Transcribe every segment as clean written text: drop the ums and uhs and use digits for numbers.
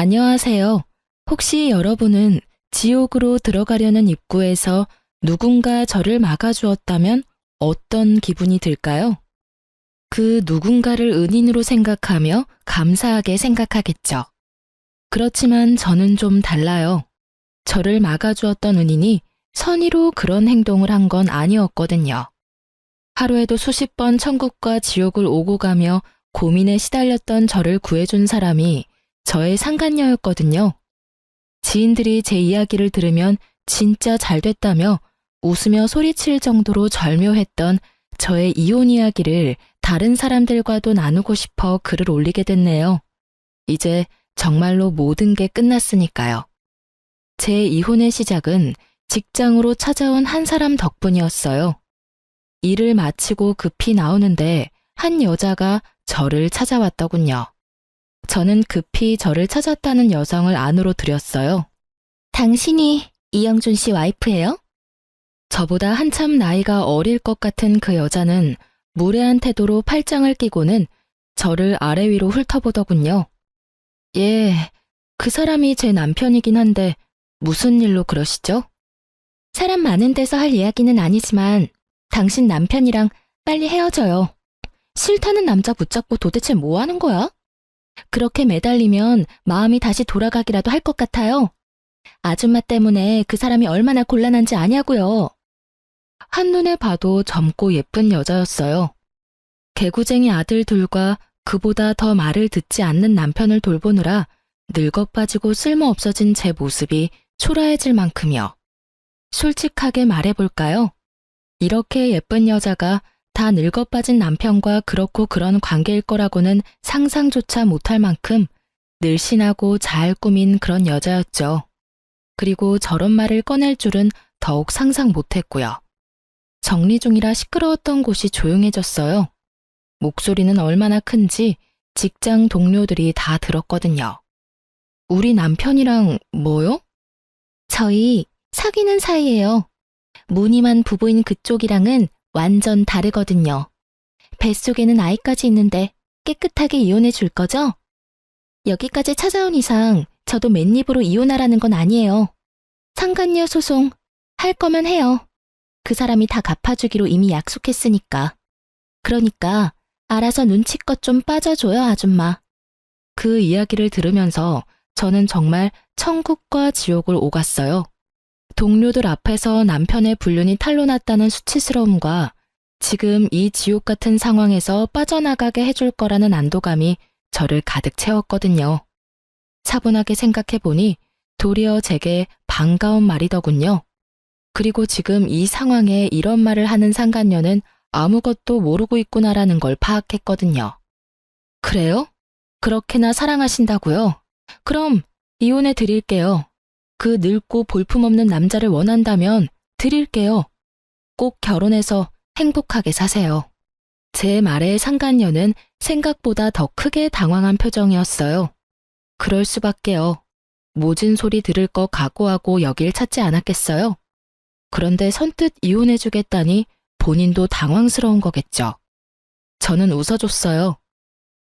안녕하세요. 혹시 여러분은 지옥으로 들어가려는 입구에서 누군가 저를 막아주었다면 어떤 기분이 들까요? 그 누군가를 은인으로 생각하며 감사하게 생각하겠죠. 그렇지만 저는 좀 달라요. 저를 막아주었던 은인이 선의로 그런 행동을 한 건 아니었거든요. 하루에도 수십 번 천국과 지옥을 오고 가며 고민에 시달렸던 저를 구해준 사람이 저의 상간녀였거든요. 지인들이 제 이야기를 들으면 진짜 잘 됐다며 웃으며 소리칠 정도로 절묘했던 저의 이혼 이야기를 다른 사람들과도 나누고 싶어 글을 올리게 됐네요. 이제 정말로 모든 게 끝났으니까요. 제 이혼의 시작은 직장으로 찾아온 한 사람 덕분이었어요. 일을 마치고 급히 나오는데 한 여자가 저를 찾아왔더군요. 저는 급히 저를 찾았다는 여성을 안으로 들였어요. 당신이 이영준 씨 와이프예요? 저보다 한참 나이가 어릴 것 같은 그 여자는 무례한 태도로 팔짱을 끼고는 저를 아래 위로 훑어보더군요. 예, 그 사람이 제 남편이긴 한데 무슨 일로 그러시죠? 사람 많은 데서 할 이야기는 아니지만 당신 남편이랑 빨리 헤어져요. 싫다는 남자 붙잡고 도대체 뭐 하는 거야? 그렇게 매달리면 마음이 다시 돌아가기라도 할 것 같아요. 아줌마 때문에 그 사람이 얼마나 곤란한지 아냐고요. 한눈에 봐도 젊고 예쁜 여자였어요. 개구쟁이 아들 둘과 그보다 더 말을 듣지 않는 남편을 돌보느라 늙어 빠지고 쓸모없어진 제 모습이 초라해질 만큼이요. 솔직하게 말해볼까요? 이렇게 예쁜 여자가 다 늙어 빠진 남편과 그렇고 그런 관계일 거라고는 상상조차 못할 만큼 늘씬하고 잘 꾸민 그런 여자였죠. 그리고 저런 말을 꺼낼 줄은 더욱 상상 못했고요. 정리 중이라 시끄러웠던 곳이 조용해졌어요. 목소리는 얼마나 큰지 직장 동료들이 다 들었거든요. 우리 남편이랑 뭐요? 저희 사귀는 사이예요. 무늬만 부부인 그쪽이랑은 완전 다르거든요. 뱃속에는 아이까지 있는데 깨끗하게 이혼해 줄 거죠? 여기까지 찾아온 이상 저도 맨입으로 이혼하라는 건 아니에요. 상간녀 소송 할 거면 해요. 그 사람이 다 갚아주기로 이미 약속했으니까. 그러니까 알아서 눈치껏 좀 빠져줘요, 아줌마. 그 이야기를 들으면서 저는 정말 천국과 지옥을 오갔어요. 동료들 앞에서 남편의 불륜이 탄로났다는 수치스러움과 지금 이 지옥 같은 상황에서 빠져나가게 해줄 거라는 안도감이 저를 가득 채웠거든요. 차분하게 생각해보니 도리어 제게 반가운 말이더군요. 그리고 지금 이 상황에 이런 말을 하는 상간녀는 아무것도 모르고 있구나라는 걸 파악했거든요. 그래요? 그렇게나 사랑하신다고요? 그럼 이혼해 드릴게요. 그 늙고 볼품없는 남자를 원한다면 드릴게요. 꼭 결혼해서 행복하게 사세요. 제 말에 상간녀는 생각보다 더 크게 당황한 표정이었어요. 그럴 수밖에요. 모진 소리 들을 거 각오하고 여길 찾지 않았겠어요? 그런데 선뜻 이혼해주겠다니 본인도 당황스러운 거겠죠. 저는 웃어줬어요.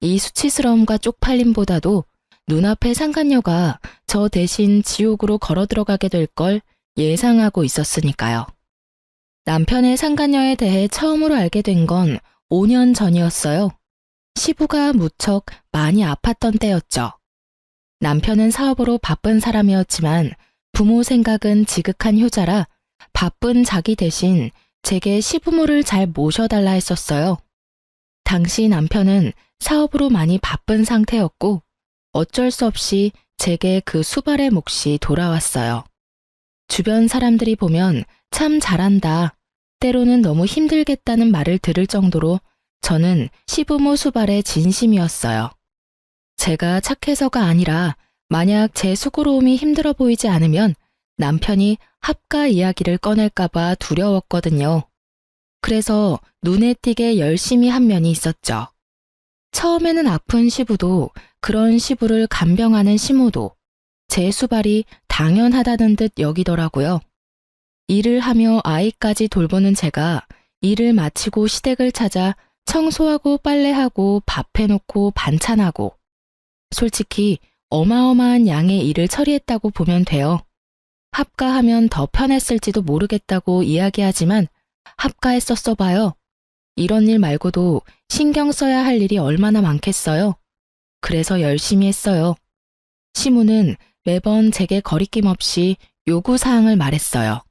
이 수치스러움과 쪽팔림보다도 눈앞의 상간녀가 저 대신 지옥으로 걸어 들어가게 될 걸 예상하고 있었으니까요. 남편의 상간녀에 대해 처음으로 알게 된 건 5년 전이었어요. 시부가 무척 많이 아팠던 때였죠. 남편은 사업으로 바쁜 사람이었지만 부모 생각은 지극한 효자라 바쁜 자기 대신 제게 시부모를 잘 모셔달라 했었어요. 당시 남편은 사업으로 많이 바쁜 상태였고 어쩔 수 없이 제게 그 수발의 몫이 돌아왔어요. 주변 사람들이 보면 참 잘한다, 때로는 너무 힘들겠다는 말을 들을 정도로 저는 시부모 수발의 진심이었어요. 제가 착해서가 아니라 만약 제 수고로움이 힘들어 보이지 않으면 남편이 합가 이야기를 꺼낼까봐 두려웠거든요. 그래서 눈에 띄게 열심히 한 면이 있었죠. 처음에는 아픈 시부도 그런 시부를 간병하는 시모도 제 수발이 당연하다는 듯 여기더라고요. 일을 하며 아이까지 돌보는 제가 일을 마치고 시댁을 찾아 청소하고 빨래하고 밥 해놓고 반찬하고 솔직히 어마어마한 양의 일을 처리했다고 보면 돼요. 합가하면 더 편했을지도 모르겠다고 이야기하지만 합가했었어 봐요. 이런 일 말고도 신경 써야 할 일이 얼마나 많겠어요. 그래서 열심히 했어요. 시무는 매번 제게 거리낌 없이 요구사항을 말했어요.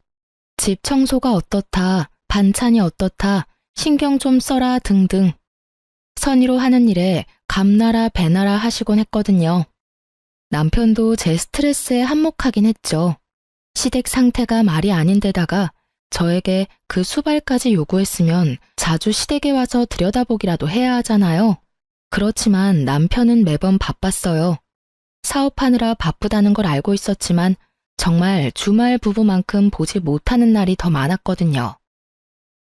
집 청소가 어떻다, 반찬이 어떻다, 신경 좀 써라 등등. 선의로 하는 일에 감나라 배나라 하시곤 했거든요. 남편도 제 스트레스에 한몫하긴 했죠. 시댁 상태가 말이 아닌데다가 저에게 그 수발까지 요구했으면 자주 시댁에 와서 들여다보기라도 해야 하잖아요. 그렇지만 남편은 매번 바빴어요. 사업하느라 바쁘다는 걸 알고 있었지만 정말 주말 부부만큼 보지 못하는 날이 더 많았거든요.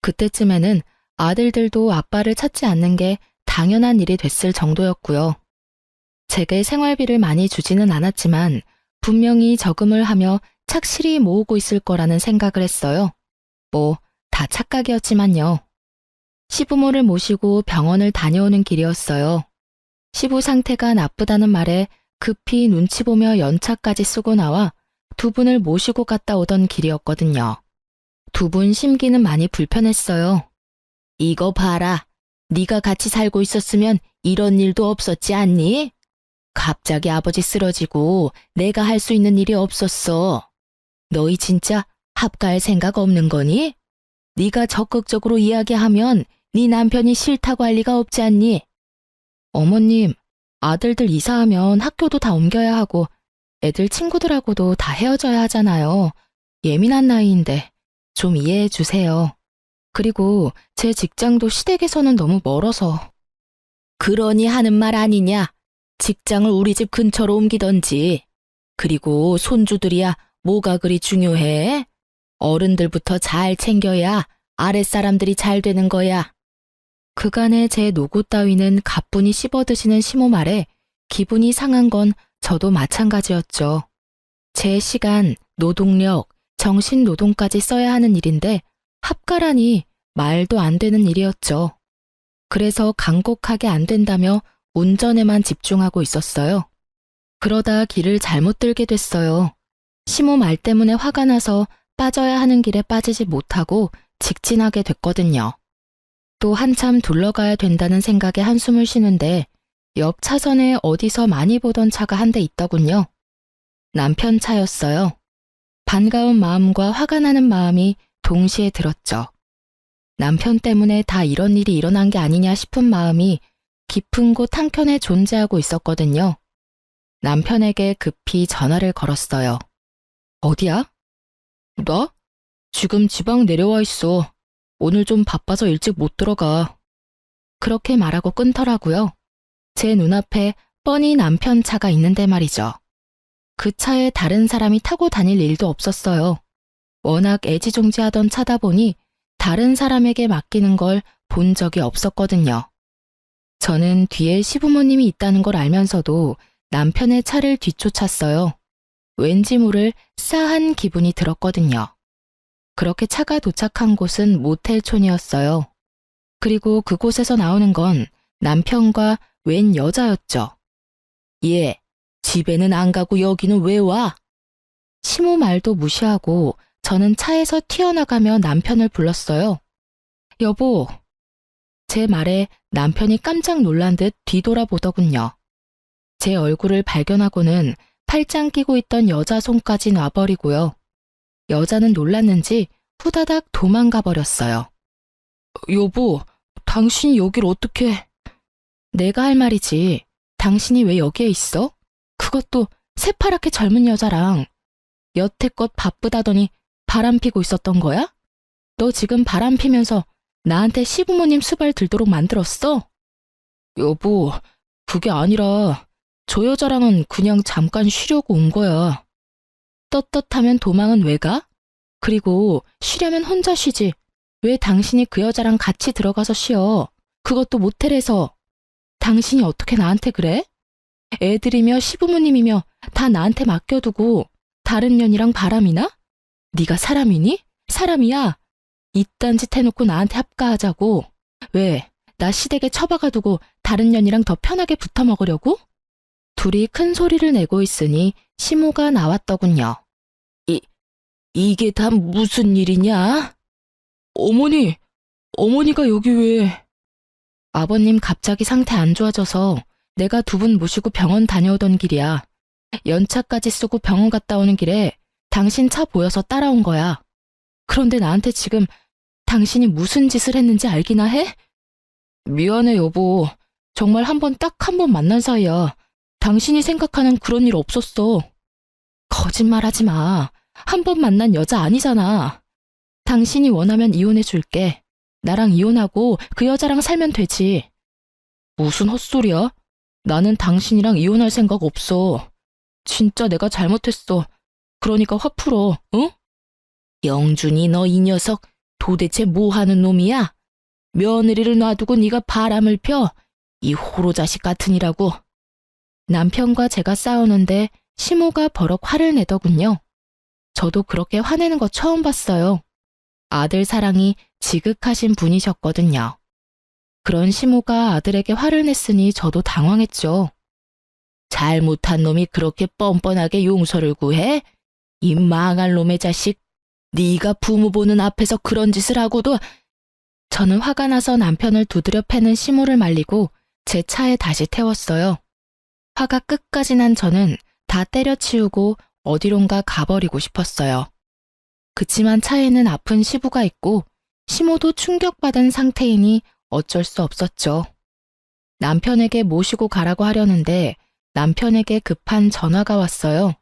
그때쯤에는 아들들도 아빠를 찾지 않는 게 당연한 일이 됐을 정도였고요. 제게 생활비를 많이 주지는 않았지만 분명히 저금을 하며 착실히 모으고 있을 거라는 생각을 했어요. 뭐, 다 착각이었지만요. 시부모를 모시고 병원을 다녀오는 길이었어요. 시부 상태가 나쁘다는 말에 급히 눈치 보며 연차까지 쓰고 나와 두 분을 모시고 갔다 오던 길이었거든요. 두 분 심기는 많이 불편했어요. 이거 봐라. 네가 같이 살고 있었으면 이런 일도 없었지 않니? 갑자기 아버지 쓰러지고 내가 할 수 있는 일이 없었어. 너희 진짜 합가할 생각 없는 거니? 네가 적극적으로 이야기하면 네 남편이 싫다고 할 리가 없지 않니? 어머님, 아들들 이사하면 학교도 다 옮겨야 하고 애들 친구들하고도 다 헤어져야 하잖아요. 예민한 나이인데 좀 이해해 주세요. 그리고 제 직장도 시댁에서는 너무 멀어서. 그러니 하는 말 아니냐? 직장을 우리 집 근처로 옮기던지. 그리고 손주들이야 뭐가 그리 중요해? 어른들부터 잘 챙겨야 아랫사람들이 잘 되는 거야. 그간의 제 노고 따위는 가뿐히 씹어드시는 시모 말에 기분이 상한 건 저도 마찬가지였죠. 제 시간, 노동력, 정신노동까지 써야 하는 일인데 합가라니 말도 안 되는 일이었죠. 그래서 간곡하게 안 된다며 운전에만 집중하고 있었어요. 그러다 길을 잘못 들게 됐어요. 시모 말 때문에 화가 나서 빠져야 하는 길에 빠지지 못하고 직진하게 됐거든요. 또 한참 둘러가야 된다는 생각에 한숨을 쉬는데 옆 차선에 어디서 많이 보던 차가 한 대 있더군요. 남편 차였어요. 반가운 마음과 화가 나는 마음이 동시에 들었죠. 남편 때문에 다 이런 일이 일어난 게 아니냐 싶은 마음이 깊은 곳 한켠에 존재하고 있었거든요. 남편에게 급히 전화를 걸었어요. 어디야? 나? 지금 지방 내려와 있어. 오늘 좀 바빠서 일찍 못 들어가. 그렇게 말하고 끊더라고요. 제 눈앞에 뻔히 남편 차가 있는데 말이죠. 그 차에 다른 사람이 타고 다닐 일도 없었어요. 워낙 애지중지하던 차다 보니 다른 사람에게 맡기는 걸 본 적이 없었거든요. 저는 뒤에 시부모님이 있다는 걸 알면서도 남편의 차를 뒤쫓았어요. 왠지 모를 싸한 기분이 들었거든요. 그렇게 차가 도착한 곳은 모텔촌이었어요. 그리고 그곳에서 나오는 건 남편과 웬 여자였죠. 얘, 집에는 안 가고 여기는 왜 와? 시모 말도 무시하고 저는 차에서 튀어나가며 남편을 불렀어요. 여보. 제 말에 남편이 깜짝 놀란 듯 뒤돌아보더군요. 제 얼굴을 발견하고는 팔짱 끼고 있던 여자 손까지 놔버리고요. 여자는 놀랐는지 후다닥 도망가 버렸어요. 여보, 당신이 여길 어떻게... 내가 할 말이지. 당신이 왜 여기에 있어? 그것도 새파랗게 젊은 여자랑. 여태껏 바쁘다더니 바람 피고 있었던 거야? 너 지금 바람 피면서 나한테 시부모님 수발 들도록 만들었어? 여보, 그게 아니라 저 여자랑은 그냥 잠깐 쉬려고 온 거야. 떳떳하면 도망은 왜 가? 그리고 쉬려면 혼자 쉬지. 왜 당신이 그 여자랑 같이 들어가서 쉬어? 그것도 모텔에서. 당신이 어떻게 나한테 그래? 애들이며 시부모님이며 다 나한테 맡겨두고 다른 년이랑 바람이나? 네가 사람이니? 사람이야. 이딴 짓 해놓고 나한테 합가하자고. 왜? 나 시댁에 처박아두고 다른 년이랑 더 편하게 붙어 먹으려고? 둘이 큰 소리를 내고 있으니 시모가 나왔더군요. 이게 다 무슨 일이냐? 어머니가 여기 왜? 아버님 갑자기 상태 안 좋아져서 내가 두 분 모시고 병원 다녀오던 길이야. 연차까지 쓰고 병원 갔다 오는 길에 당신 차 보여서 따라온 거야. 그런데 나한테 지금 당신이 무슨 짓을 했는지 알기나 해? 미안해, 여보. 정말 딱 한 번 만난 사이야. 당신이 생각하는 그런 일 없었어. 거짓말하지 마. 한 번 만난 여자 아니잖아. 당신이 원하면 이혼해 줄게. 나랑 이혼하고 그 여자랑 살면 되지. 무슨 헛소리야? 나는 당신이랑 이혼할 생각 없어. 진짜 내가 잘못했어. 그러니까 화 풀어, 응? 영준이, 너 이 녀석 도대체 뭐 하는 놈이야? 며느리를 놔두고 네가 바람을 펴? 이 호로 자식 같으니라고. 남편과 제가 싸우는데 시모가 버럭 화를 내더군요. 저도 그렇게 화내는 거 처음 봤어요. 아들 사랑이 지극하신 분이셨거든요. 그런 시모가 아들에게 화를 냈으니 저도 당황했죠. 잘못한 놈이 그렇게 뻔뻔하게 용서를 구해? 이 망할 놈의 자식. 네가 부모 보는 앞에서 그런 짓을 하고도. 저는 화가 나서 남편을 두드려 패는 시모를 말리고 제 차에 다시 태웠어요. 화가 끝까지 난 저는 다 때려치우고 어디론가 가버리고 싶었어요. 그치만 차에는 아픈 시부가 있고 시모도 충격받은 상태이니 어쩔 수 없었죠. 남편에게 모시고 가라고 하려는데 남편에게 급한 전화가 왔어요.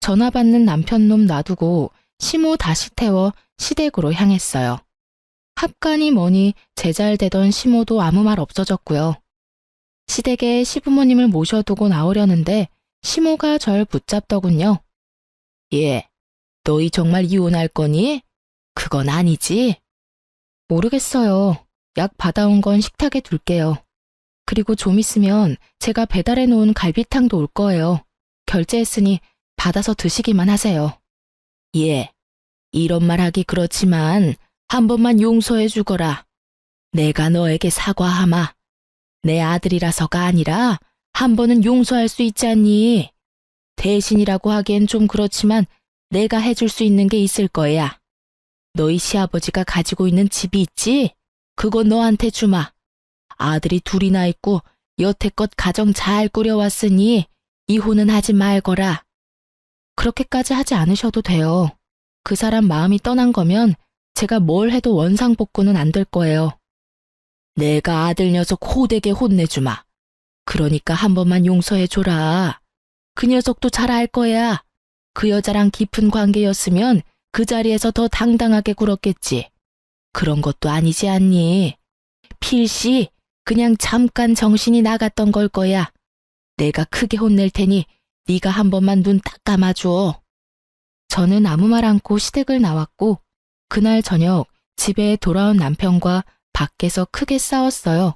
전화 받는 남편놈 놔두고 시모 다시 태워 시댁으로 향했어요. 합간이 뭐니 제잘되던 시모도 아무 말 없어졌고요. 시댁에 시부모님을 모셔두고 나오려는데 시모가 절 붙잡더군요. 예, 너희 정말 이혼할 거니? 그건 아니지? 모르겠어요. 약 받아온 건 식탁에 둘게요. 그리고 좀 있으면 제가 배달해 놓은 갈비탕도 올 거예요. 결제했으니 받아서 드시기만 하세요. 예, 이런 말 하기 그렇지만 한 번만 용서해 주거라. 내가 너에게 사과하마. 내 아들이라서가 아니라 한 번은 용서할 수 있지 않니? 대신이라고 하기엔 좀 그렇지만 내가 해줄 수 있는 게 있을 거야. 너희 시아버지가 가지고 있는 집이 있지? 그거 너한테 주마. 아들이 둘이나 있고 여태껏 가정 잘 꾸려왔으니 이혼은 하지 말거라. 그렇게까지 하지 않으셔도 돼요. 그 사람 마음이 떠난 거면 제가 뭘 해도 원상복구는 안 될 거예요. 내가 아들 녀석 호되게 혼내주마. 그러니까 한 번만 용서해줘라. 그 녀석도 잘 알 거야. 그 여자랑 깊은 관계였으면 그 자리에서 더 당당하게 굴었겠지. 그런 것도 아니지 않니? 필시 그냥 잠깐 정신이 나갔던 걸 거야. 내가 크게 혼낼 테니 네가 한 번만 눈 딱 감아줘. 저는 아무 말 않고 시댁을 나왔고 그날 저녁 집에 돌아온 남편과 밖에서 크게 싸웠어요.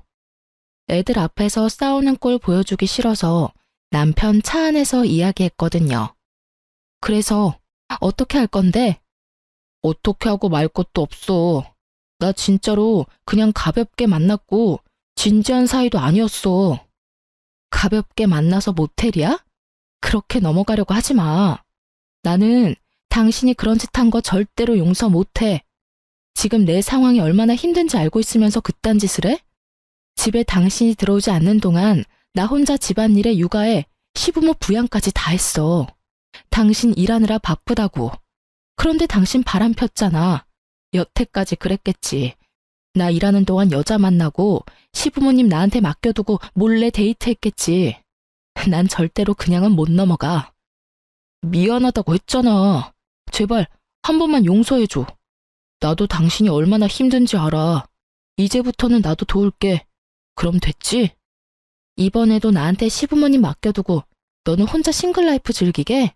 애들 앞에서 싸우는 꼴 보여주기 싫어서 남편 차 안에서 이야기했거든요. 그래서 어떻게 할 건데? 어떻게 하고 말 것도 없어. 나 진짜로 그냥 가볍게 만났고 진지한 사이도 아니었어. 가볍게 만나서 모텔이야? 그렇게 넘어가려고 하지 마. 나는 당신이 그런 짓 한 거 절대로 용서 못해. 지금 내 상황이 얼마나 힘든지 알고 있으면서 그딴 짓을 해? 집에 당신이 들어오지 않는 동안 나 혼자 집안일에 육아에 시부모 부양까지 다 했어. 당신 일하느라 바쁘다고. 그런데 당신 바람 폈잖아. 여태까지 그랬겠지. 나 일하는 동안 여자 만나고 시부모님 나한테 맡겨두고 몰래 데이트했겠지. 난 절대로 그냥은 못 넘어가. 미안하다고 했잖아. 제발 한 번만 용서해줘. 나도 당신이 얼마나 힘든지 알아. 이제부터는 나도 도울게. 그럼 됐지? 이번에도 나한테 시부모님 맡겨두고 너는 혼자 싱글라이프 즐기게?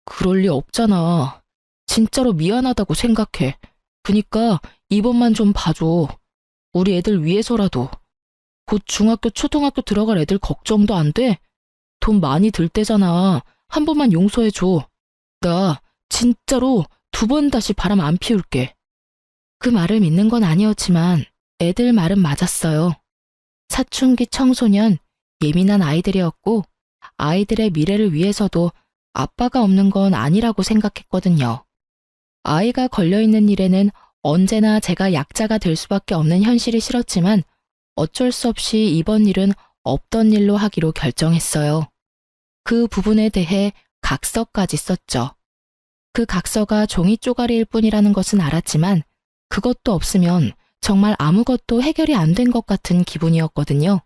그럴 리 없잖아. 진짜로 미안하다고 생각해. 그니까 이번만 좀 봐줘. 우리 애들 위해서라도. 곧 중학교, 초등학교 들어갈 애들 걱정도 안 돼? 돈 많이 들 때잖아. 한 번만 용서해줘. 나 진짜로 2번 다시 바람 안 피울게. 그 말을 믿는 건 아니었지만 애들 말은 맞았어요. 사춘기 청소년, 예민한 아이들이었고 아이들의 미래를 위해서도 아빠가 없는 건 아니라고 생각했거든요. 아이가 걸려있는 일에는 언제나 제가 약자가 될 수밖에 없는 현실이 싫었지만 어쩔 수 없이 이번 일은 없던 일로 하기로 결정했어요. 그 부분에 대해 각서까지 썼죠. 그 각서가 종이 쪼가리일 뿐이라는 것은 알았지만 그것도 없으면 정말 아무것도 해결이 안 된 것 같은 기분이었거든요.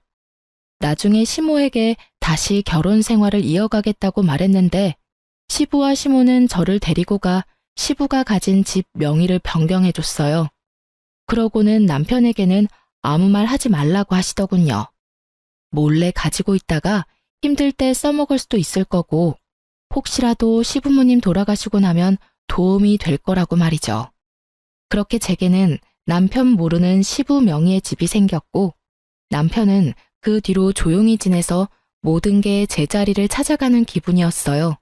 나중에 시모에게 다시 결혼 생활을 이어가겠다고 말했는데 시부와 시모는 저를 데리고 가 시부가 가진 집 명의를 변경해줬어요. 그러고는 남편에게는 아무 말 하지 말라고 하시더군요. 몰래 가지고 있다가 힘들 때 써먹을 수도 있을 거고 혹시라도 시부모님 돌아가시고 나면 도움이 될 거라고 말이죠. 그렇게 제게는 남편 모르는 시부 명의의 집이 생겼고 남편은 그 뒤로 조용히 지내서 모든 게 제자리를 찾아가는 기분이었어요.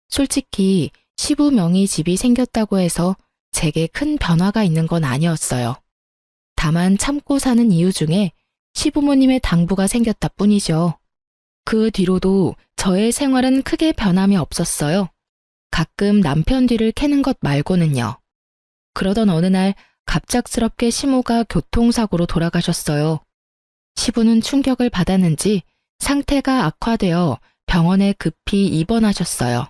솔직히 시부 명의 집이 생겼다고 해서 제게 큰 변화가 있는 건 아니었어요. 다만 참고 사는 이유 중에 시부모님의 당부가 생겼다 뿐이죠. 그 뒤로도 저의 생활은 크게 변함이 없었어요. 가끔 남편 뒤를 캐는 것 말고는요. 그러던 어느 날 갑작스럽게 시모가 교통사고로 돌아가셨어요. 시부는 충격을 받았는지 상태가 악화되어 병원에 급히 입원하셨어요.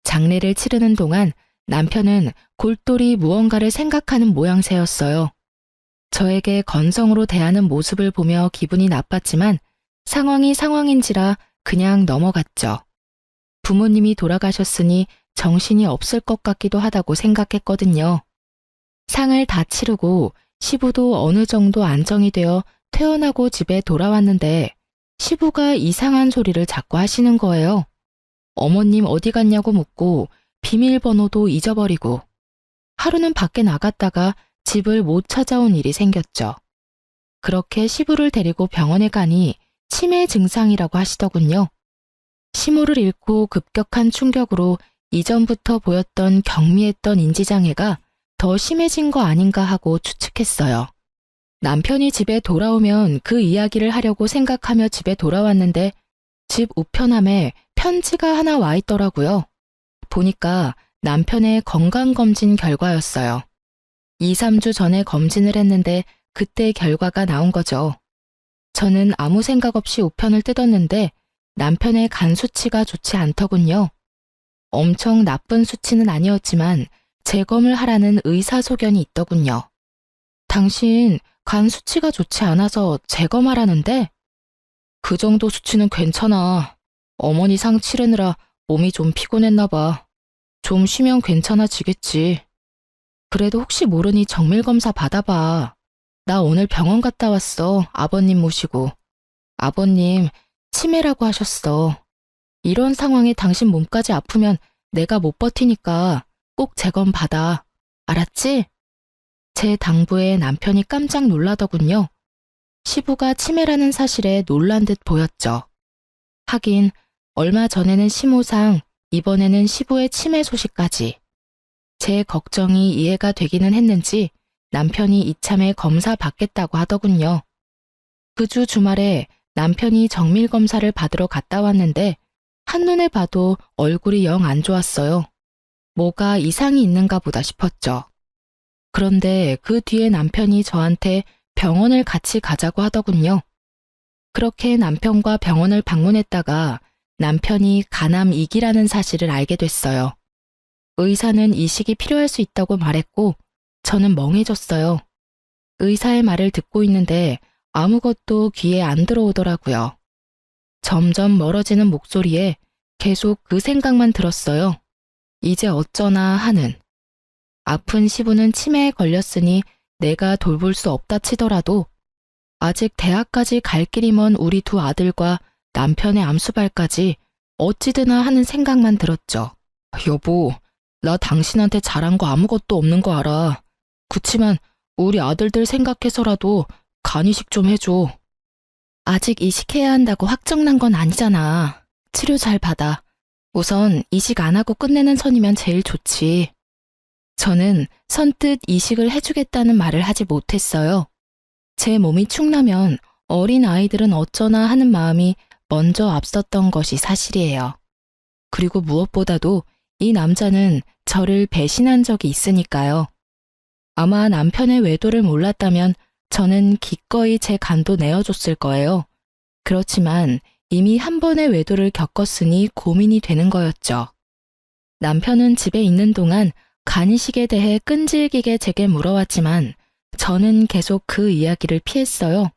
장례를 치르는 동안 남편은 골똘히 무언가를 생각하는 모양새였어요. 저에게 건성으로 대하는 모습을 보며 기분이 나빴지만 상황이 상황인지라 그냥 넘어갔죠. 부모님이 돌아가셨으니 정신이 없을 것 같기도 하다고 생각했거든요. 상을 다 치르고 시부도 어느 정도 안정이 되어 퇴원하고 집에 돌아왔는데 시부가 이상한 소리를 자꾸 하시는 거예요. 어머님 어디 갔냐고 묻고 비밀번호도 잊어버리고 하루는 밖에 나갔다가 집을 못 찾아온 일이 생겼죠. 그렇게 시부를 데리고 병원에 가니 치매 증상이라고 하시더군요. 시모를 잃고 급격한 충격으로 이전부터 보였던 경미했던 인지장애가 더 심해진 거 아닌가 하고 추측했어요. 남편이 집에 돌아오면 그 이야기를 하려고 생각하며 집에 돌아왔는데 집 우편함에 편지가 하나 와 있더라고요. 보니까 남편의 건강검진 결과였어요. 2, 3주 전에 검진을 했는데 그때 결과가 나온 거죠. 저는 아무 생각 없이 우편을 뜯었는데 남편의 간 수치가 좋지 않더군요. 엄청 나쁜 수치는 아니었지만 재검을 하라는 의사소견이 있더군요. 당신 간 수치가 좋지 않아서 재검하라는데? 그 정도 수치는 괜찮아. 어머니 상 치르느라 몸이 좀 피곤했나 봐. 좀 쉬면 괜찮아지겠지. 그래도 혹시 모르니 정밀검사 받아봐. 나 오늘 병원 갔다 왔어. 아버님 모시고. 아버님 치매라고 하셨어. 이런 상황에 당신 몸까지 아프면 내가 못 버티니까 꼭 재검 받아. 알았지? 제 당부에 남편이 깜짝 놀라더군요. 시부가 치매라는 사실에 놀란 듯 보였죠. 하긴 얼마 전에는 시모상, 이번에는 시부의 치매 소식까지. 제 걱정이 이해가 되기는 했는지 남편이 이참에 검사 받겠다고 하더군요. 그 주 주말에 남편이 정밀검사를 받으러 갔다 왔는데 한눈에 봐도 얼굴이 영 안 좋았어요. 뭐가 이상이 있는가 보다 싶었죠. 그런데 그 뒤에 남편이 저한테 병원을 같이 가자고 하더군요. 그렇게 남편과 병원을 방문했다가 남편이 간암 2기라는 사실을 알게 됐어요. 의사는 이식이 필요할 수 있다고 말했고 저는 멍해졌어요. 의사의 말을 듣고 있는데 아무것도 귀에 안 들어오더라고요. 점점 멀어지는 목소리에 계속 그 생각만 들었어요. 이제 어쩌나 하는. 아픈 시부는 치매에 걸렸으니 내가 돌볼 수 없다 치더라도 아직 대학까지 갈 길이 먼 우리 두 아들과 남편의 암수발까지 어찌드나 하는 생각만 들었죠. 여보, 나 당신한테 잘한 거 아무것도 없는 거 알아. 그치만 우리 아들들 생각해서라도 간이식 좀 해줘. 아직 이식해야 한다고 확정난 건 아니잖아. 치료 잘 받아. 우선 이식 안 하고 끝내는 선이면 제일 좋지. 저는 선뜻 이식을 해주겠다는 말을 하지 못했어요. 제 몸이 축나면 어린 아이들은 어쩌나 하는 마음이 먼저 앞섰던 것이 사실이에요. 그리고 무엇보다도 이 남자는 저를 배신한 적이 있으니까요. 아마 남편의 외도를 몰랐다면 저는 기꺼이 제 간도 내어줬을 거예요. 그렇지만 이미 한 번의 외도를 겪었으니 고민이 되는 거였죠. 남편은 집에 있는 동안 간이식에 대해 끈질기게 제게 물어왔지만 저는 계속 그 이야기를 피했어요.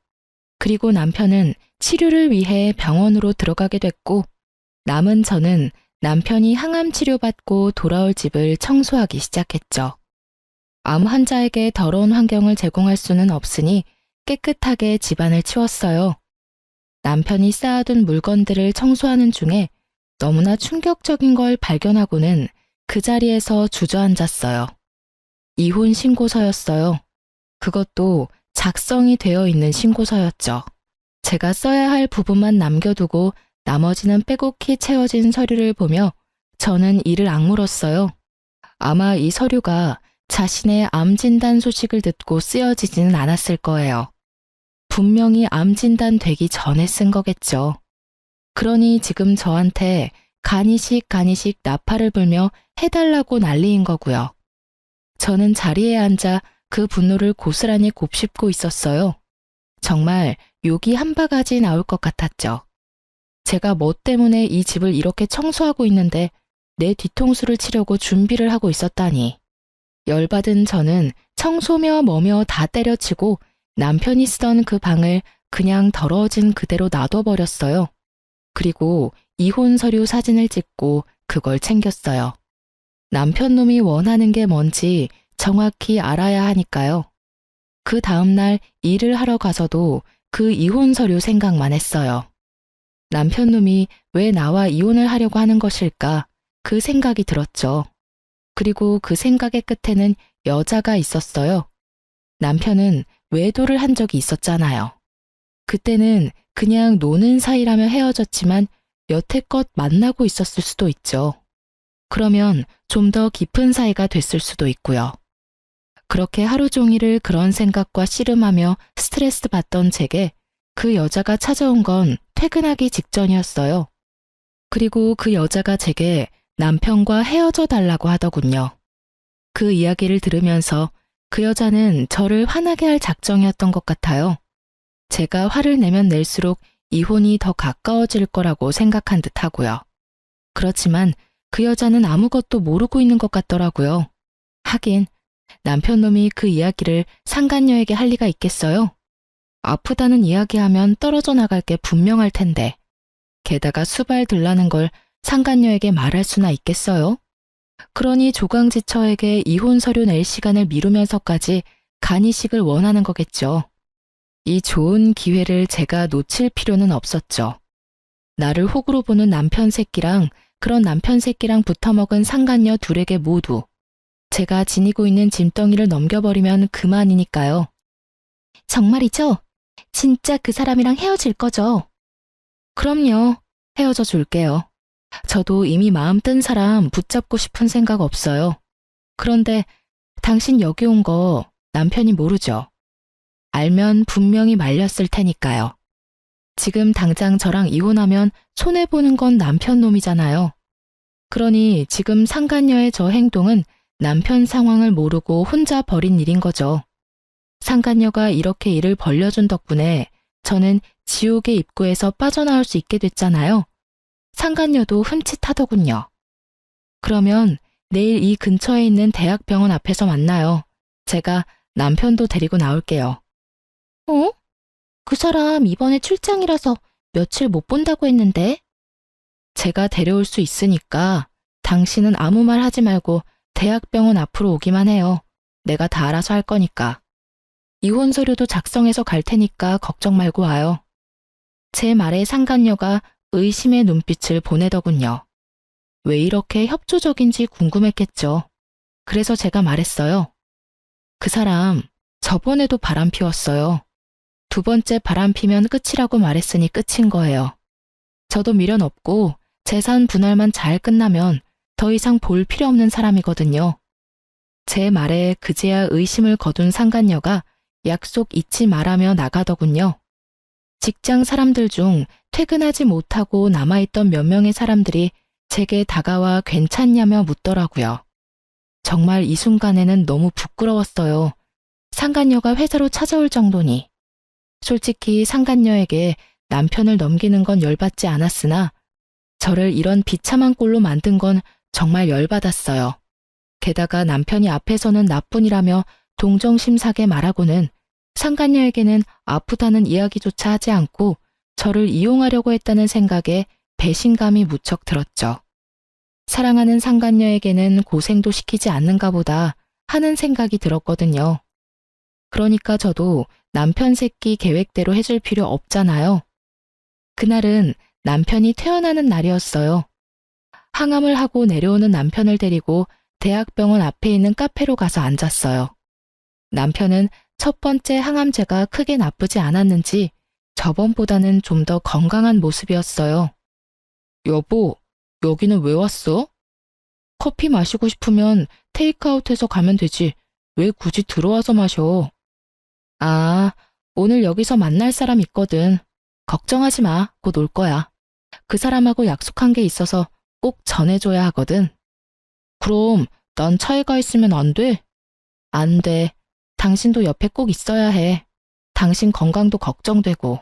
그리고 남편은 치료를 위해 병원으로 들어가게 됐고 남은 저는 남편이 항암 치료받고 돌아올 집을 청소하기 시작했죠. 암 환자에게 더러운 환경을 제공할 수는 없으니 깨끗하게 집안을 치웠어요. 남편이 쌓아둔 물건들을 청소하는 중에 너무나 충격적인 걸 발견하고는 그 자리에서 주저앉았어요. 이혼 신고서였어요. 그것도 작성이 되어 있는 신고서였죠. 제가 써야 할 부분만 남겨두고 나머지는 빼곡히 채워진 서류를 보며 저는 이를 악물었어요. 아마 이 서류가 자신의 암 진단 소식을 듣고 쓰여지지는 않았을 거예요. 분명히 암 진단 되기 전에 쓴 거겠죠. 그러니 지금 저한테 간이식 나팔을 불며 해달라고 난리인 거고요. 저는 자리에 앉아 그 분노를 고스란히 곱씹고 있었어요. 정말 욕이 한 바가지 나올 것 같았죠. 제가 뭐 때문에 이 집을 이렇게 청소하고 있는데 내 뒤통수를 치려고 준비를 하고 있었다니. 열받은 저는 청소며 뭐며 다 때려치고 남편이 쓰던 그 방을 그냥 더러워진 그대로 놔둬버렸어요. 그리고 이혼 서류 사진을 찍고 그걸 챙겼어요. 남편 놈이 원하는 게 뭔지 정확히 알아야 하니까요. 그 다음날 일을 하러 가서도 그 이혼 서류 생각만 했어요. 남편 놈이 왜 나와 이혼을 하려고 하는 것일까? 그 생각이 들었죠. 그리고 그 생각의 끝에는 여자가 있었어요. 남편은 외도를 한 적이 있었잖아요. 그때는 그냥 노는 사이라며 헤어졌지만 여태껏 만나고 있었을 수도 있죠. 그러면 좀 더 깊은 사이가 됐을 수도 있고요. 그렇게 하루 종일을 그런 생각과 씨름하며 스트레스 받던 제게 그 여자가 찾아온 건 퇴근하기 직전이었어요. 그리고 그 여자가 제게 남편과 헤어져 달라고 하더군요. 그 이야기를 들으면서 그 여자는 저를 화나게 할 작정이었던 것 같아요. 제가 화를 내면 낼수록 이혼이 더 가까워질 거라고 생각한 듯 하고요. 그렇지만 그 여자는 아무것도 모르고 있는 것 같더라고요. 하긴 남편 놈이 그 이야기를 상간녀에게 할 리가 있겠어요? 아프다는 이야기하면 떨어져 나갈 게 분명할 텐데 게다가 수발 들라는 걸 상간녀에게 말할 수나 있겠어요? 그러니 조강지처에게 이혼 서류 낼 시간을 미루면서까지 간이식을 원하는 거겠죠. 이 좋은 기회를 제가 놓칠 필요는 없었죠. 나를 호구로 보는 남편 새끼랑 그런 남편 새끼랑 붙어먹은 상간녀 둘에게 모두 제가 지니고 있는 짐덩이를 넘겨버리면 그만이니까요. 정말이죠? 진짜 그 사람이랑 헤어질 거죠? 그럼요. 헤어져 줄게요. 저도 이미 마음 뜬 사람 붙잡고 싶은 생각 없어요. 그런데 당신 여기 온 거 남편이 모르죠? 알면 분명히 말렸을 테니까요. 지금 당장 저랑 이혼하면 손해보는 건 남편 놈이잖아요. 그러니 지금 상간녀의 저 행동은 남편 상황을 모르고 혼자 벌인 일인 거죠. 상간녀가 이렇게 일을 벌려준 덕분에 저는 지옥의 입구에서 빠져나올 수 있게 됐잖아요. 상간녀도 흠칫하더군요. 그러면 내일 이 근처에 있는 대학병원 앞에서 만나요. 제가 남편도 데리고 나올게요. 어? 그 사람 이번에 출장이라서 며칠 못 본다고 했는데? 제가 데려올 수 있으니까 당신은 아무 말 하지 말고 대학병원 앞으로 오기만 해요. 내가 다 알아서 할 거니까. 이혼 서류도 작성해서 갈 테니까 걱정 말고 와요. 제 말에 상간녀가 의심의 눈빛을 보내더군요. 왜 이렇게 협조적인지 궁금했겠죠. 그래서 제가 말했어요. 그 사람 저번에도 바람 피웠어요. 두 번째 바람 피면 끝이라고 말했으니 끝인 거예요. 저도 미련 없고 재산 분할만 잘 끝나면 더 이상 볼 필요 없는 사람이거든요. 제 말에 그제야 의심을 거둔 상간녀가 약속 잊지 말라며 나가더군요. 직장 사람들 중 퇴근하지 못하고 남아있던 몇 명의 사람들이 제게 다가와 괜찮냐며 묻더라고요. 정말 이 순간에는 너무 부끄러웠어요. 상간녀가 회사로 찾아올 정도니. 솔직히 상간녀에게 남편을 넘기는 건 열받지 않았으나 저를 이런 비참한 꼴로 만든 건 정말 열받았어요. 게다가 남편이 앞에서는 나뿐이라며 동정심사게 말하고는 상간녀에게는 아프다는 이야기조차 하지 않고 저를 이용하려고 했다는 생각에 배신감이 무척 들었죠. 사랑하는 상간녀에게는 고생도 시키지 않는가 보다 하는 생각이 들었거든요. 그러니까 저도 남편 새끼 계획대로 해줄 필요 없잖아요. 그날은 남편이 퇴원하는 날이었어요. 항암을 하고 내려오는 남편을 데리고 대학병원 앞에 있는 카페로 가서 앉았어요. 남편은 첫 번째 항암제가 크게 나쁘지 않았는지 저번보다는 좀 더 건강한 모습이었어요. 여보, 여기는 왜 왔어? 커피 마시고 싶으면 테이크아웃해서 가면 되지. 왜 굳이 들어와서 마셔? 아, 오늘 여기서 만날 사람 있거든. 걱정하지 마. 곧 올 거야. 그 사람하고 약속한 게 있어서 꼭 전해줘야 하거든. 그럼 난 차에 가 있으면 안 돼? 안 돼. 당신도 옆에 꼭 있어야 해. 당신 건강도 걱정되고.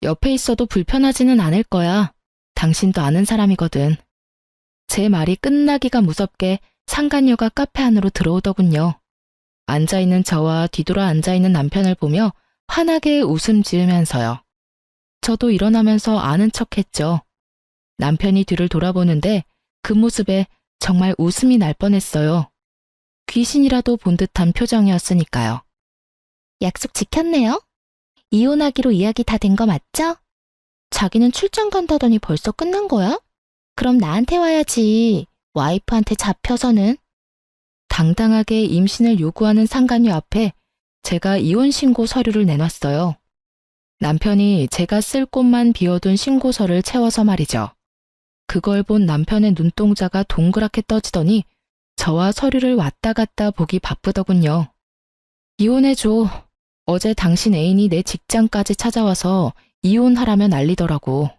옆에 있어도 불편하지는 않을 거야. 당신도 아는 사람이거든. 제 말이 끝나기가 무섭게 상간녀가 카페 안으로 들어오더군요. 앉아있는 저와 뒤돌아 앉아있는 남편을 보며 환하게 웃음 지으면서요. 저도 일어나면서 아는 척했죠. 남편이 뒤를 돌아보는데 그 모습에 정말 웃음이 날 뻔했어요. 귀신이라도 본 듯한 표정이었으니까요. 약속 지켰네요. 이혼하기로 이야기 다 된 거 맞죠? 자기는 출장 간다더니 벌써 끝난 거야? 그럼 나한테 와야지. 와이프한테 잡혀서는. 당당하게 임신을 요구하는 상간녀 앞에 제가 이혼 신고 서류를 내놨어요. 남편이 제가 쓸 곳만 비워둔 신고서를 채워서 말이죠. 그걸 본 남편의 눈동자가 동그랗게 떠지더니 저와 서류를 왔다 갔다 보기 바쁘더군요. 이혼해줘. 어제 당신 애인이 내 직장까지 찾아와서 이혼하라며 난리더라고.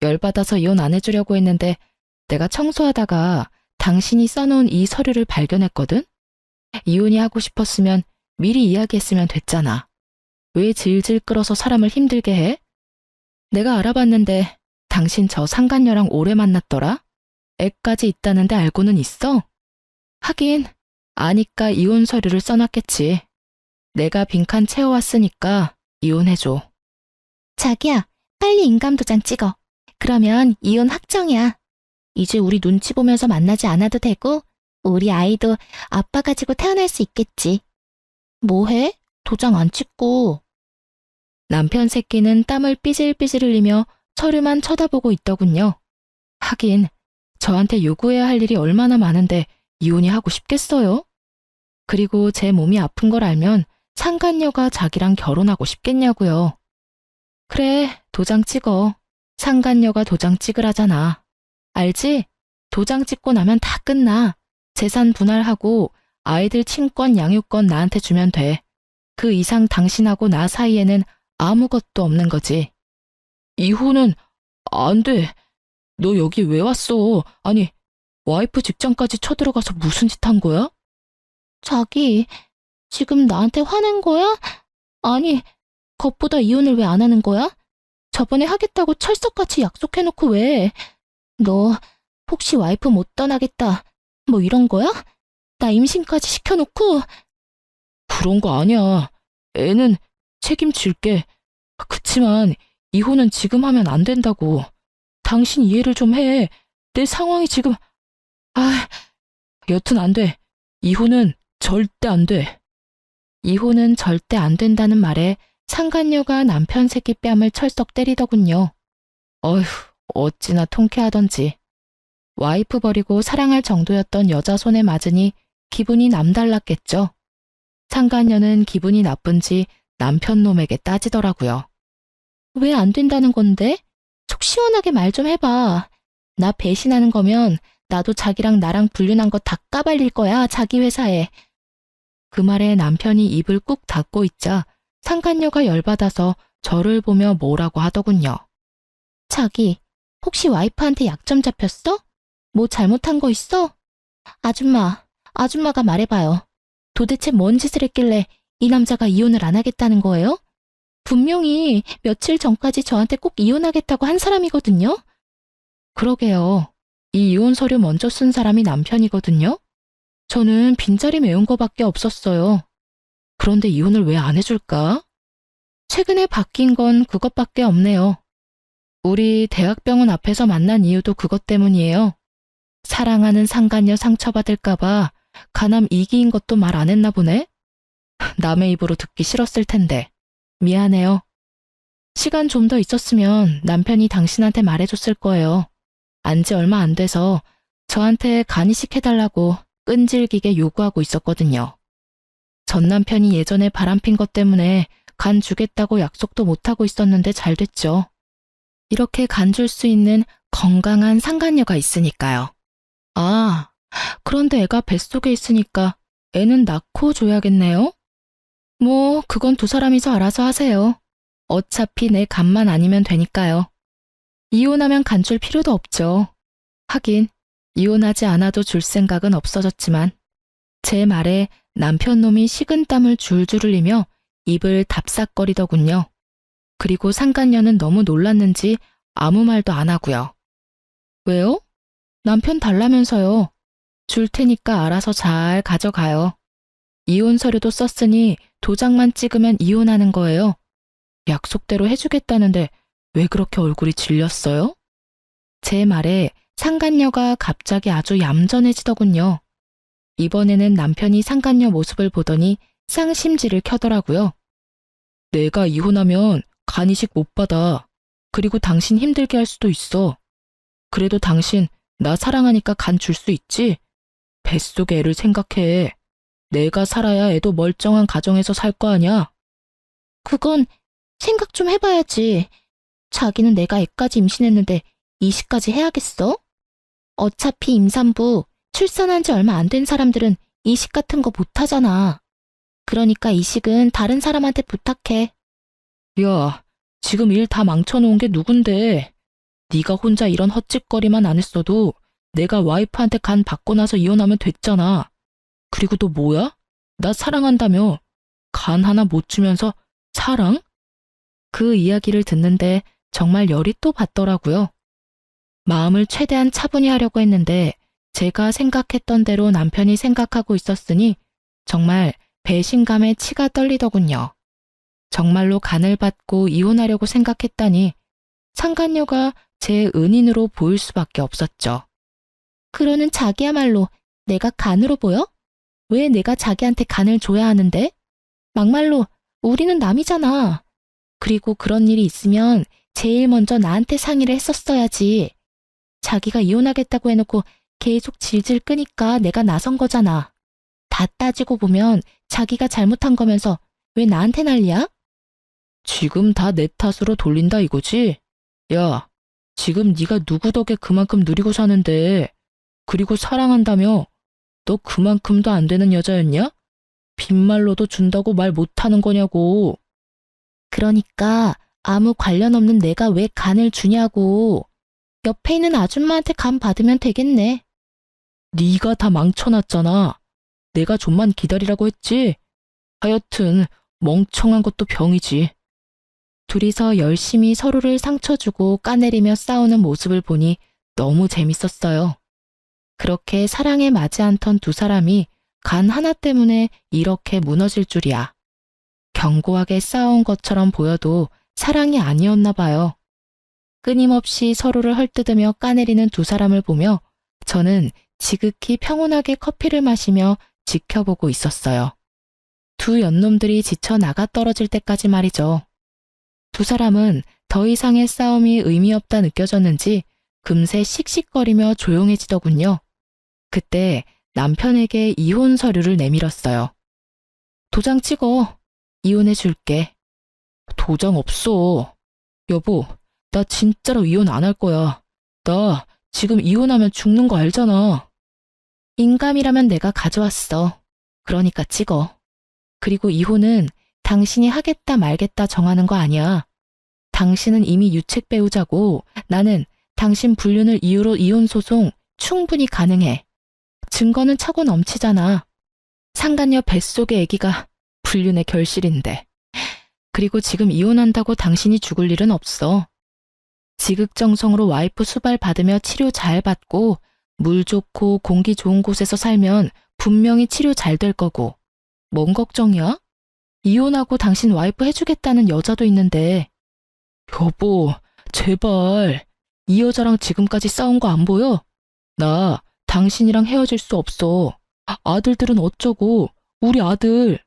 열받아서 이혼 안 해주려고 했는데 내가 청소하다가 당신이 써놓은 이 서류를 발견했거든? 이혼이 하고 싶었으면 미리 이야기했으면 됐잖아. 왜 질질 끌어서 사람을 힘들게 해? 내가 알아봤는데 당신 저 상간녀랑 오래 만났더라? 애까지 있다는데 알고는 있어? 하긴 아니까 이혼 서류를 써놨겠지. 내가 빈칸 채워왔으니까 이혼해줘. 자기야, 빨리 인감도장 찍어. 그러면 이혼 확정이야. 이제 우리 눈치 보면서 만나지 않아도 되고 우리 아이도 아빠 가지고 태어날 수 있겠지. 뭐해? 도장 안 찍고. 남편 새끼는 땀을 삐질삐질 흘리며 서류만 쳐다보고 있더군요. 하긴 저한테 요구해야 할 일이 얼마나 많은데 이혼이 하고 싶겠어요? 그리고 제 몸이 아픈 걸 알면 상간녀가 자기랑 결혼하고 싶겠냐고요. 그래, 도장 찍어. 상간녀가 도장 찍으라잖아. 알지? 도장 찍고 나면 다 끝나. 재산 분할하고 아이들 친권, 양육권 나한테 주면 돼. 그 이상 당신하고 나 사이에는 아무것도 없는 거지. 이혼은 안 돼. 너 여기 왜 왔어? 아니, 와이프 직장까지 쳐들어가서 무슨 짓 한 거야? 자기, 지금 나한테 화낸 거야? 아니, 겉보다 이혼을 왜 안 하는 거야? 저번에 하겠다고 철석같이 약속해놓고 왜? 너 혹시 와이프 못 떠나겠다 뭐 이런 거야? 나 임신까지 시켜놓고. 그런 거 아니야. 애는 책임질게. 그치만 이혼은 지금 하면 안 된다고. 당신 이해를 좀 해. 내 상황이 지금. 여튼 안 돼. 이혼은 절대 안 돼. 이혼은 절대 안 된다는 말에 상간녀가 남편 새끼 뺨을 철썩 때리더군요. 어휴, 어찌나 통쾌하던지. 와이프 버리고 사랑할 정도였던 여자 손에 맞으니 기분이 남달랐겠죠. 상간녀는 기분이 나쁜지 남편 놈에게 따지더라고요. 왜 안 된다는 건데? 속 시원하게 말 좀 해봐. 나 배신하는 거면 나도 자기랑 나랑 불륜한 거 다 까발릴 거야, 자기 회사에. 그 말에 남편이 입을 꾹 닫고 있자 상간녀가 열받아서 저를 보며 뭐라고 하더군요. 자기, 혹시 와이프한테 약점 잡혔어? 뭐 잘못한 거 있어? 아줌마가 말해봐요. 도대체 뭔 짓을 했길래 이 남자가 이혼을 안 하겠다는 거예요? 분명히 며칠 전까지 저한테 꼭 이혼하겠다고 한 사람이거든요? 그러게요. 이 이혼 서류 먼저 쓴 사람이 남편이거든요. 저는 빈자리 메운 거밖에 없었어요. 그런데 이혼을 왜 안 해줄까? 최근에 바뀐 건 그것밖에 없네요. 우리 대학병원 앞에서 만난 이유도 그것 때문이에요. 사랑하는 상간녀 상처받을까봐 가남 이기인 것도 말 안 했나 보네? 남의 입으로 듣기 싫었을 텐데. 미안해요. 시간 좀 더 있었으면 남편이 당신한테 말해줬을 거예요. 안지 얼마 안 돼서 저한테 간이식 해달라고 끈질기게 요구하고 있었거든요. 전 남편이 예전에 바람핀 것 때문에 간 주겠다고 약속도 못하고 있었는데 잘 됐죠. 이렇게 간 줄 수 있는 건강한 상간녀가 있으니까요. 아, 그런데 애가 뱃속에 있으니까 애는 낳고 줘야겠네요? 뭐, 그건 두 사람이서 알아서 하세요. 어차피 내 간만 아니면 되니까요. 이혼하면 간 줄 필요도 없죠. 하긴, 이혼하지 않아도 줄 생각은 없어졌지만, 제 말에 남편 놈이 식은땀을 줄줄 흘리며 입을 답싹거리더군요. 그리고 상간녀는 너무 놀랐는지 아무 말도 안 하고요. 왜요? 남편 달라면서요. 줄 테니까 알아서 잘 가져가요. 이혼 서류도 썼으니 도장만 찍으면 이혼하는 거예요. 약속대로 해주겠다는데 왜 그렇게 얼굴이 질렸어요? 제 말에 상간녀가 갑자기 아주 얌전해지더군요. 이번에는 남편이 상간녀 모습을 보더니 쌍심지를 켜더라고요. 내가 이혼하면 간이식 못 받아. 그리고 당신 힘들게 할 수도 있어. 그래도 당신 나 사랑하니까 간 줄 수 있지? 뱃속의 애를 생각해. 내가 살아야 애도 멀쩡한 가정에서 살 거 아냐? 그건 생각 좀 해봐야지. 자기는 내가 애까지 임신했는데 이식까지 해야겠어? 어차피 임산부, 출산한 지 얼마 안 된 사람들은 이식 같은 거 못 하잖아. 그러니까 이식은 다른 사람한테 부탁해. 야, 지금 일 다 망쳐놓은 게 누군데? 네가 혼자 이런 헛짓거리만 안 했어도 내가 와이프한테 간 받고 나서 이혼하면 됐잖아. 그리고 또 뭐야? 나 사랑한다며. 간 하나 못 주면서 사랑? 그 이야기를 듣는데 정말 열이 또 받더라고요. 마음을 최대한 차분히 하려고 했는데 제가 생각했던 대로 남편이 생각하고 있었으니 정말 배신감에 치가 떨리더군요. 정말로 간을 받고 이혼하려고 생각했다니 상간녀가 제 은인으로 보일 수밖에 없었죠. 그러는 자기야말로 내가 간으로 보여? 왜 내가 자기한테 간을 줘야 하는데? 막말로 우리는 남이잖아. 그리고 그런 일이 있으면 제일 먼저 나한테 상의를 했었어야지. 자기가 이혼하겠다고 해놓고 계속 질질 끄니까 내가 나선 거잖아. 다 따지고 보면 자기가 잘못한 거면서 왜 나한테 난리야? 지금 다 내 탓으로 돌린다 이거지? 야, 지금 네가 누구 덕에 그만큼 누리고 사는데 그리고 사랑한다며 너 그만큼도 안 되는 여자였냐? 빈말로도 준다고 말 못하는 거냐고. 그러니까 아무 관련 없는 내가 왜 간을 주냐고. 옆에 있는 아줌마한테 간 받으면 되겠네. 네가 다 망쳐놨잖아. 내가 좀만 기다리라고 했지. 하여튼 멍청한 것도 병이지. 둘이서 열심히 서로를 상처주고 까내리며 싸우는 모습을 보니 너무 재밌었어요. 그렇게 사랑에 맞지 않던 두 사람이 간 하나 때문에 이렇게 무너질 줄이야. 견고하게 싸운 것처럼 보여도 사랑이 아니었나 봐요. 끊임없이 서로를 헐뜯으며 까내리는 두 사람을 보며 저는 지극히 평온하게 커피를 마시며 지켜보고 있었어요. 두 연놈들이 지쳐 나가 떨어질 때까지 말이죠. 두 사람은 더 이상의 싸움이 의미 없다 느껴졌는지 금세 씩씩거리며 조용해지더군요. 그때 남편에게 이혼 서류를 내밀었어요. 도장 찍어. 이혼해 줄게. 도장 없어. 여보, 나 진짜로 이혼 안 할 거야. 나 지금 이혼하면 죽는 거 알잖아. 인감이라면 내가 가져왔어. 그러니까 찍어. 그리고 이혼은 당신이 하겠다 말겠다 정하는 거 아니야. 당신은 이미 유책 배우자고 나는 당신 불륜을 이유로 이혼 소송 충분히 가능해. 증거는 차고 넘치잖아. 상간녀 뱃속의 아기가 불륜의 결실인데. 그리고 지금 이혼한다고 당신이 죽을 일은 없어. 지극정성으로 와이프 수발 받으며 치료 잘 받고 물 좋고 공기 좋은 곳에서 살면 분명히 치료 잘 될 거고. 뭔 걱정이야? 이혼하고 당신 와이프 해주겠다는 여자도 있는데. 여보, 제발. 이 여자랑 지금까지 싸운 거 안 보여? 나 당신이랑 헤어질 수 없어. 아들들은 어쩌고, 우리 아들.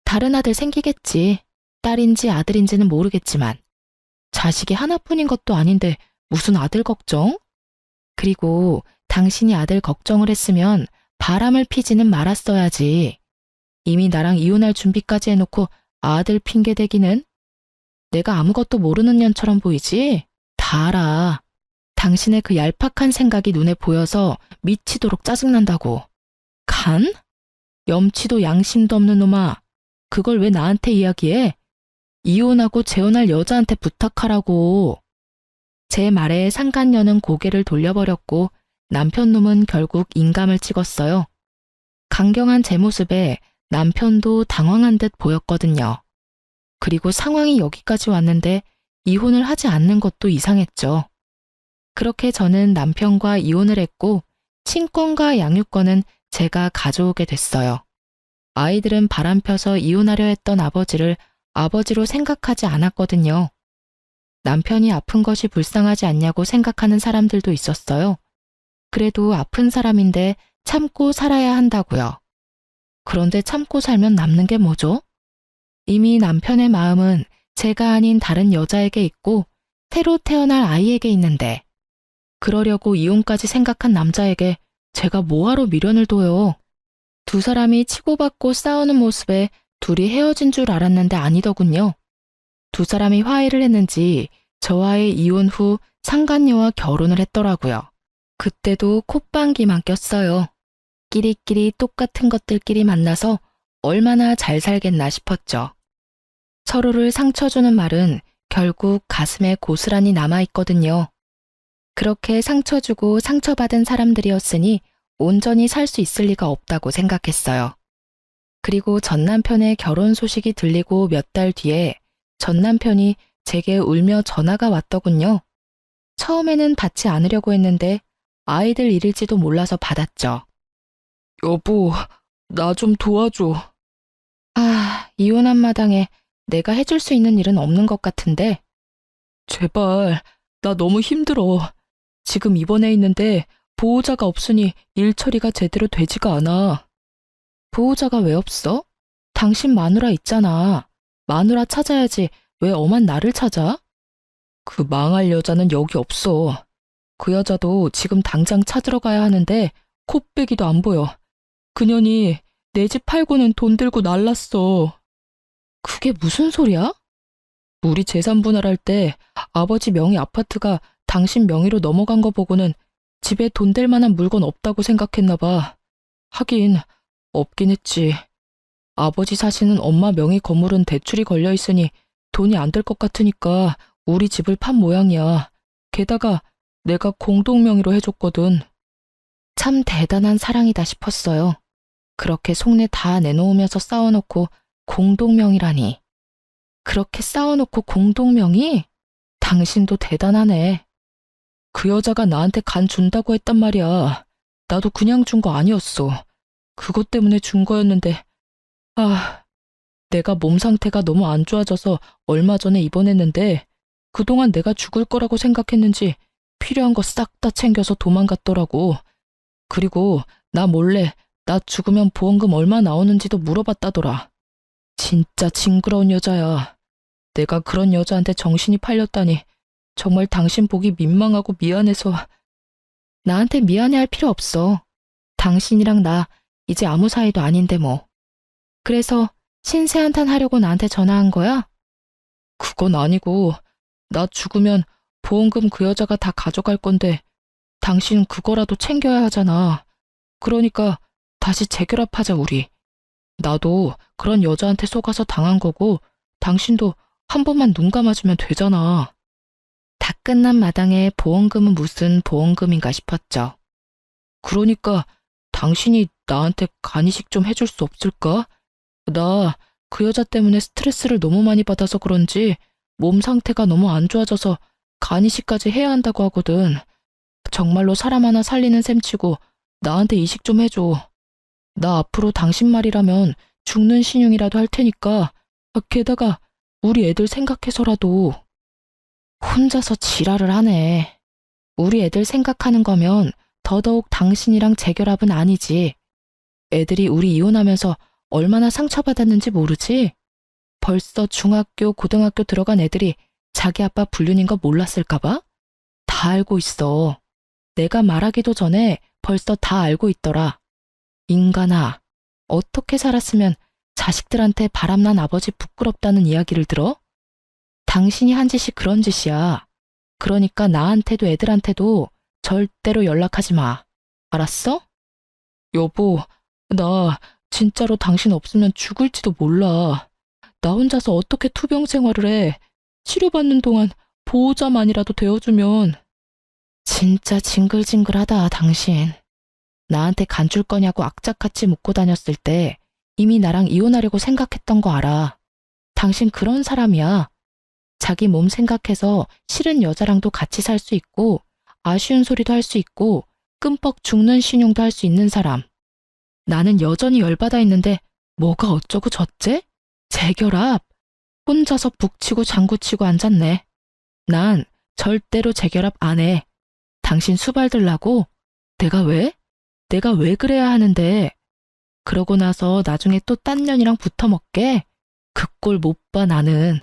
다른 아들 생기겠지. 딸인지 아들인지는 모르겠지만. 자식이 하나뿐인 것도 아닌데 무슨 아들 걱정? 그리고 당신이 아들 걱정을 했으면 바람을 피지는 말았어야지. 이미 나랑 이혼할 준비까지 해놓고 아들 핑계 대기는? 내가 아무것도 모르는 년처럼 보이지? 다 알아. 당신의 그 얄팍한 생각이 눈에 보여서 미치도록 짜증난다고. 간? 염치도 양심도 없는 놈아. 그걸 왜 나한테 이야기해? 이혼하고 재혼할 여자한테 부탁하라고. 제 말에 상간녀는 고개를 돌려버렸고 남편 놈은 결국 인감을 찍었어요. 강경한 제 모습에 남편도 당황한 듯 보였거든요. 그리고 상황이 여기까지 왔는데 이혼을 하지 않는 것도 이상했죠. 그렇게 저는 남편과 이혼을 했고 친권과 양육권은 제가 가져오게 됐어요. 아이들은 바람 펴서 이혼하려 했던 아버지를 아버지로 생각하지 않았거든요. 남편이 아픈 것이 불쌍하지 않냐고 생각하는 사람들도 있었어요. 그래도 아픈 사람인데 참고 살아야 한다고요. 그런데 참고 살면 남는 게 뭐죠? 이미 남편의 마음은 제가 아닌 다른 여자에게 있고 새로 태어날 아이에게 있는데 그러려고 이혼까지 생각한 남자에게 제가 뭐하러 미련을 둬요. 두 사람이 치고받고 싸우는 모습에 둘이 헤어진 줄 알았는데 아니더군요. 두 사람이 화해를 했는지 저와의 이혼 후 상간녀와 결혼을 했더라고요. 그때도 콧방귀만 꼈어요. 끼리끼리 똑같은 것들끼리 만나서 얼마나 잘 살겠나 싶었죠. 서로를 상처 주는 말은 결국 가슴에 고스란히 남아있거든요. 그렇게 상처 주고 상처받은 사람들이었으니 온전히 살 수 있을 리가 없다고 생각했어요. 그리고 전 남편의 결혼 소식이 들리고 몇 달 뒤에 전 남편이 제게 울며 전화가 왔더군요. 처음에는 받지 않으려고 했는데 아이들 일일지도 몰라서 받았죠. 여보, 나 좀 도와줘. 이혼한 마당에 내가 해줄 수 있는 일은 없는 것 같은데. 제발, 나 너무 힘들어. 지금 입원해 있는데 보호자가 없으니 일 처리가 제대로 되지가 않아. 보호자가 왜 없어? 당신 마누라 있잖아. 마누라 찾아야지 왜 엄한 나를 찾아? 그 망할 여자는 여기 없어. 그 여자도 지금 당장 찾으러 가야 하는데 코빼기도 안 보여. 그년이 내 집 팔고는 돈 들고 날랐어. 그게 무슨 소리야? 우리 재산 분할할 때 아버지 명의 아파트가 당신 명의로 넘어간 거 보고는 집에 돈 될 만한 물건 없다고 생각했나 봐. 하긴 없긴 했지. 아버지 사시는 엄마 명의 건물은 대출이 걸려 있으니 돈이 안 될 것 같으니까 우리 집을 판 모양이야. 게다가 내가 공동 명의로 해줬거든. 참 대단한 사랑이다 싶었어요. 그렇게 속내 다 내놓으면서 싸워놓고 공동명의라니. 그렇게 싸워놓고 공동명의? 당신도 대단하네. 그 여자가 나한테 간 준다고 했단 말이야. 나도 그냥 준 거 아니었어. 그것 때문에 준 거였는데 내가 몸 상태가 너무 안 좋아져서 얼마 전에 입원했는데 그동안 내가 죽을 거라고 생각했는지 필요한 거 싹 다 챙겨서 도망갔더라고. 그리고 나 몰래 나 죽으면 보험금 얼마 나오는지도 물어봤다더라. 진짜 징그러운 여자야. 내가 그런 여자한테 정신이 팔렸다니 정말 당신 보기 민망하고 미안해서. 나한테 미안해할 필요 없어. 당신이랑 나 이제 아무 사이도 아닌데 뭐. 그래서 신세한탄 하려고 나한테 전화한 거야? 그건 아니고 나 죽으면 보험금 그 여자가 다 가져갈 건데 당신 그거라도 챙겨야 하잖아. 그러니까 다시 재결합하자 우리. 나도 그런 여자한테 속아서 당한 거고 당신도 한 번만 눈 감아주면 되잖아. 다 끝난 마당에 보험금은 무슨 보험금인가 싶었죠. 그러니까 당신이 나한테 간이식 좀 해줄 수 없을까? 나 그 여자 때문에 스트레스를 너무 많이 받아서 그런지 몸 상태가 너무 안 좋아져서 간이식까지 해야 한다고 하거든. 정말로 사람 하나 살리는 셈치고 나한테 이식 좀 해줘. 나 앞으로 당신 말이라면 죽는 신용이라도 할 테니까. 게다가 우리 애들 생각해서라도. 혼자서 지랄을 하네. 우리 애들 생각하는 거면 더더욱 당신이랑 재결합은 아니지. 애들이 우리 이혼하면서 얼마나 상처받았는지 모르지? 벌써 중학교, 고등학교 들어간 애들이 자기 아빠 불륜인 거 몰랐을까봐? 다 알고 있어. 내가 말하기도 전에 벌써 다 알고 있더라. 인간아, 어떻게 살았으면 자식들한테 바람난 아버지 부끄럽다는 이야기를 들어? 당신이 한 짓이 그런 짓이야. 그러니까 나한테도 애들한테도 절대로 연락하지 마. 알았어? 여보, 나 진짜로 당신 없으면 죽을지도 몰라. 나 혼자서 어떻게 투병 생활을 해. 치료받는 동안 보호자만이라도 되어주면. 진짜 징글징글하다, 당신. 나한테 간 줄 거냐고 악착같이 묻고 다녔을 때 이미 나랑 이혼하려고 생각했던 거 알아. 당신 그런 사람이야. 자기 몸 생각해서 싫은 여자랑도 같이 살 수 있고 아쉬운 소리도 할 수 있고 끔뻑 죽는 신용도 할 수 있는 사람. 나는 여전히 열받아 있는데 뭐가 어쩌고 저째? 재결합. 혼자서 북치고 장구치고 앉았네. 난 절대로 재결합 안 해. 당신 수발 들라고? 내가 왜? 내가 왜 그래야 하는데? 그러고 나서 나중에 또 딴 년이랑 붙어먹게? 그 꼴 못 봐 나는.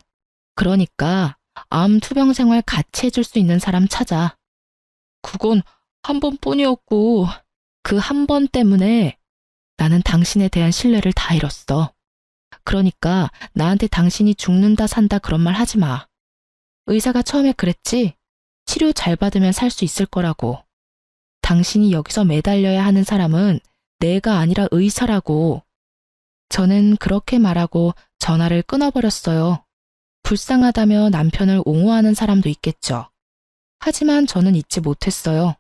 그러니까 암 투병 생활 같이 해줄 수 있는 사람 찾아. 그건 한 번뿐이었고 그 한 번 때문에 나는 당신에 대한 신뢰를 다 잃었어. 그러니까 나한테 당신이 죽는다 산다 그런 말 하지 마. 의사가 처음에 그랬지? 치료 잘 받으면 살 수 있을 거라고. 당신이 여기서 매달려야 하는 사람은 내가 아니라 의사라고. 저는 그렇게 말하고 전화를 끊어버렸어요. 불쌍하다며 남편을 옹호하는 사람도 있겠죠. 하지만 저는 잊지 못했어요.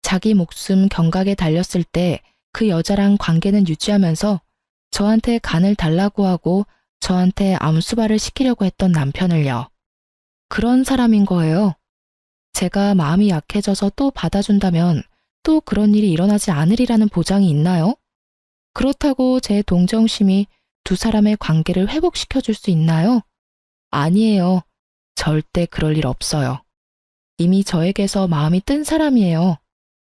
자기 목숨 경각에 달렸을 때 그 여자랑 관계는 유지하면서 저한테 간을 달라고 하고 저한테 암수발을 시키려고 했던 남편을요. 그런 사람인 거예요. 제가 마음이 약해져서 또 받아준다면 또 그런 일이 일어나지 않으리라는 보장이 있나요? 그렇다고 제 동정심이 두 사람의 관계를 회복시켜줄 수 있나요? 아니에요. 절대 그럴 일 없어요. 이미 저에게서 마음이 뜬 사람이에요.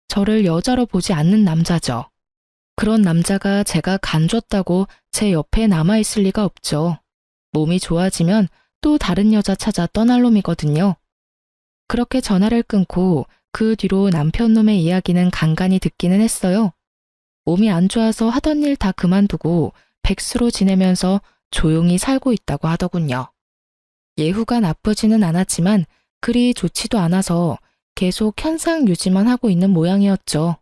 저를 여자로 보지 않는 남자죠. 그런 남자가 제가 간 줬다고 제 옆에 남아있을 리가 없죠. 몸이 좋아지면 또 다른 여자 찾아 떠날 놈이거든요. 그렇게 전화를 끊고 그 뒤로 남편 놈의 이야기는 간간히 듣기는 했어요. 몸이 안 좋아서 하던 일 다 그만두고 백수로 지내면서 조용히 살고 있다고 하더군요. 예후가 나쁘지는 않았지만 그리 좋지도 않아서 계속 현상 유지만 하고 있는 모양이었죠.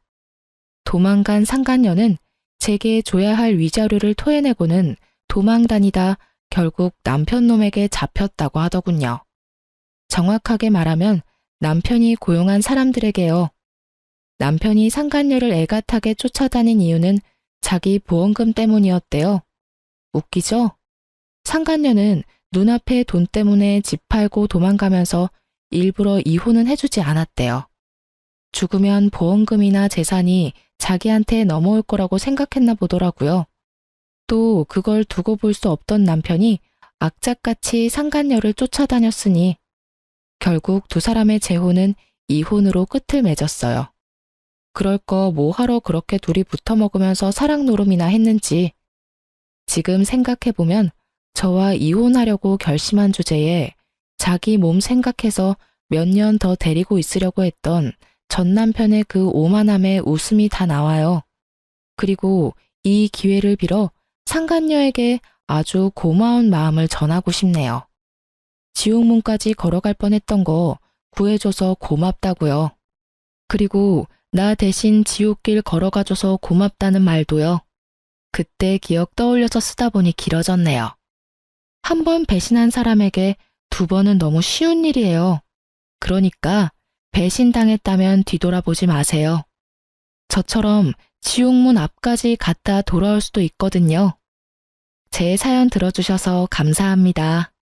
도망간 상간녀는 제게 줘야 할 위자료를 토해내고는 도망다니다 결국 남편 놈에게 잡혔다고 하더군요. 정확하게 말하면 남편이 고용한 사람들에게요. 남편이 상간녀를 애가타게 쫓아다닌 이유는 자기 보험금 때문이었대요. 웃기죠? 상간녀는 눈앞에 돈 때문에 집 팔고 도망가면서 일부러 이혼은 해주지 않았대요. 죽으면 보험금이나 재산이 자기한테 넘어올 거라고 생각했나 보더라고요. 또 그걸 두고 볼 수 없던 남편이 악착같이 상간녀를 쫓아다녔으니 결국 두 사람의 재혼은 이혼으로 끝을 맺었어요. 그럴 거 뭐하러 그렇게 둘이 붙어먹으면서 사랑 노름이나 했는지. 지금 생각해보면 저와 이혼하려고 결심한 주제에 자기 몸 생각해서 몇 년 더 데리고 있으려고 했던 전 남편의 그 오만함에 웃음이 다 나와요. 그리고 이 기회를 빌어 상간녀에게 아주 고마운 마음을 전하고 싶네요. 지옥문까지 걸어갈 뻔했던 거 구해줘서 고맙다고요. 그리고 나 대신 지옥길 걸어가줘서 고맙다는 말도요. 그때 기억 떠올려서 쓰다 보니 길어졌네요. 한 번 배신한 사람에게 두 번은 너무 쉬운 일이에요. 그러니까 배신당했다면 뒤돌아보지 마세요. 저처럼 지옥문 앞까지 갔다 돌아올 수도 있거든요. 제 사연 들어주셔서 감사합니다.